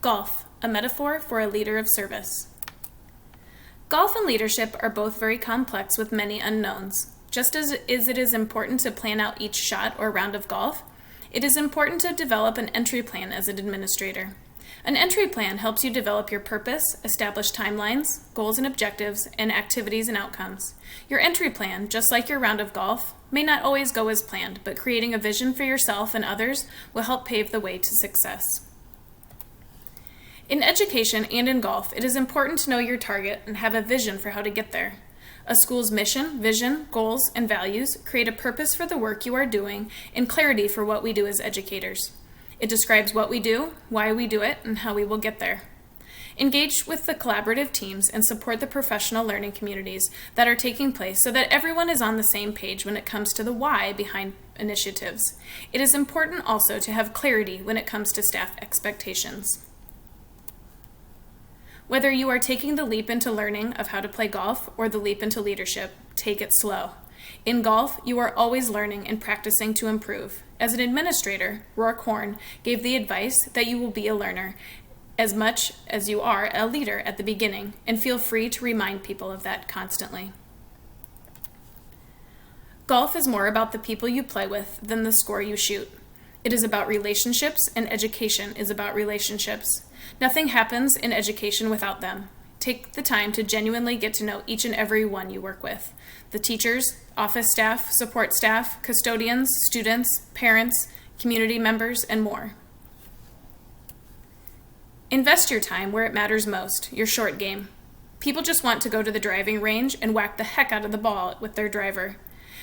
Golf, a metaphor for a leader of service. Golf and leadership are both very complex with many unknowns. Just as it is important to plan out each shot or round of golf, it is important to develop an entry plan as an administrator. An entry plan helps you develop your purpose, establish timelines, goals and objectives, and activities and outcomes. Your entry plan, just like your round of golf, may not always go as planned, but creating a vision for yourself and others will help pave the way to success. In education and in golf, it is important to know your target and have a vision for how to get there. A school's mission, vision, goals, and values create a purpose for the work you are doing and clarity for what we do as educators. It describes what we do, why we do it, and how we will get there. Engage with the collaborative teams and support the professional learning communities that are taking place so that everyone is on the same page when it comes to the why behind initiatives. It is important also to have clarity when it comes to staff expectations. Whether you are taking the leap into learning of how to play golf or the leap into leadership, take it slow. In golf, you are always learning and practicing to improve. As an administrator, Rourke Horn gave the advice that you will be a learner as much as you are a leader at the beginning, and feel free to remind people of that constantly. Golf is more about the people you play with than the score you shoot. It is about relationships, and education is about relationships. Nothing happens in education without them. Take the time to genuinely get to know each and every one you work with. The teachers, office staff, support staff, custodians, students, parents, community members, and more. Invest your time where it matters most, your short game. People just want to go to the driving range and whack the heck out of the ball with their driver.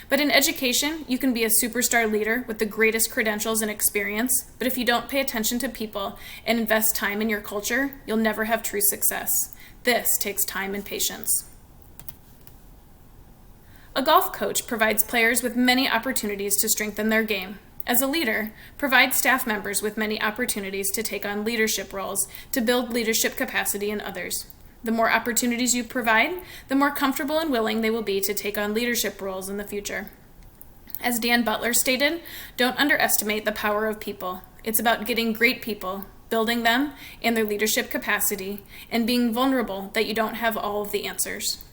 But in education, you can be a superstar leader with the greatest credentials and experience, but if you don't pay attention to people and invest time in your culture, you'll never have true success. This takes time and patience. A golf coach provides players with many opportunities to strengthen their game. As a leader, provide staff members with many opportunities to take on leadership roles to build leadership capacity in others. The more opportunities you provide, the more comfortable and willing they will be to take on leadership roles in the future. As Dan Butler stated, don't underestimate the power of people. It's about getting great people, building them and their leadership capacity, and being vulnerable that you don't have all of the answers.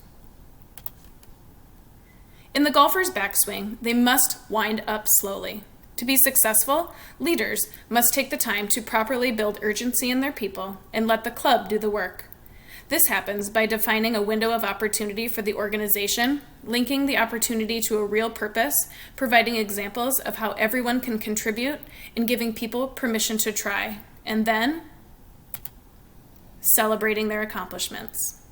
In the golfer's backswing, they must wind up slowly. To be successful, leaders must take the time to properly build urgency in their people and let the club do the work. This happens by defining a window of opportunity for the organization, linking the opportunity to a real purpose, providing examples of how everyone can contribute, and giving people permission to try, and then celebrating their accomplishments.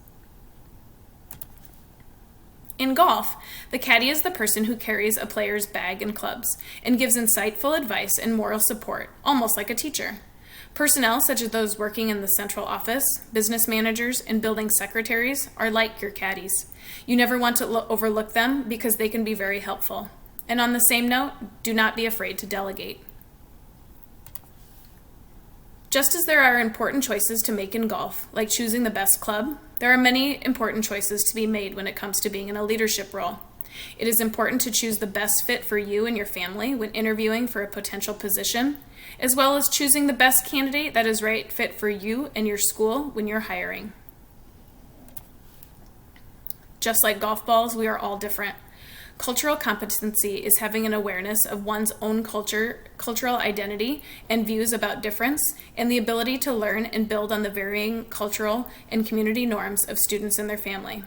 In golf, the caddy is the person who carries a player's bag and clubs and gives insightful advice and moral support, almost like a teacher. Personnel, such as those working in the central office, business managers, and building secretaries, are like your caddies. You never want to overlook them because they can be very helpful. And on the same note, do not be afraid to delegate. Just as there are important choices to make in golf, like choosing the best club, there are many important choices to be made when it comes to being in a leadership role. It is important to choose the best fit for you and your family when interviewing for a potential position, as well as choosing the best candidate that is right fit for you and your school when you're hiring. Just like golf balls, we are all different. Cultural competency is having an awareness of one's own culture, cultural identity, and views about difference, and the ability to learn and build on the varying cultural and community norms of students and their family.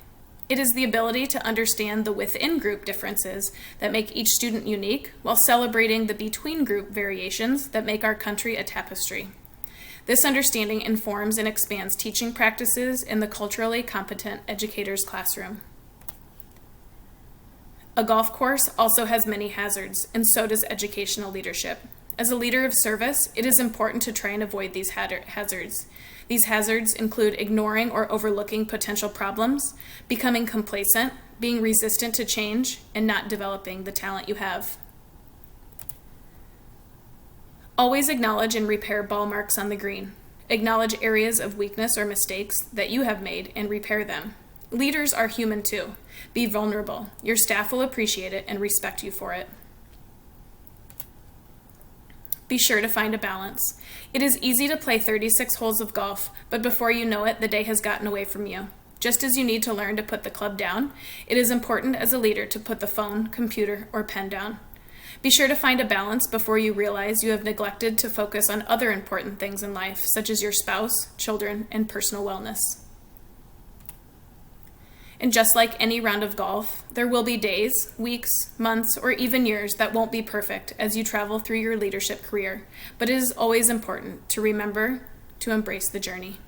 It is the ability to understand the within-group differences that make each student unique, while celebrating the between-group variations that make our country a tapestry. This understanding informs and expands teaching practices in the culturally competent educator's classroom. A golf course also has many hazards, and so does educational leadership. As a leader of service, it is important to try and avoid these hazards. These hazards include ignoring or overlooking potential problems, becoming complacent, being resistant to change, and not developing the talent you have. Always acknowledge and repair ball marks on the green. Acknowledge areas of weakness or mistakes that you have made and repair them. Leaders are human too. Be vulnerable. Your staff will appreciate it and respect you for it. Be sure to find a balance. It is easy to play 36 holes of golf, but before you know it, the day has gotten away from you. Just as you need to learn to put the club down, it is important as a leader to put the phone, computer, or pen down. Be sure to find a balance before you realize you have neglected to focus on other important things in life, such as your spouse, children, and personal wellness. And just like any round of golf, there will be days, weeks, months, or even years that won't be perfect as you travel through your leadership career, but it is always important to remember to embrace the journey.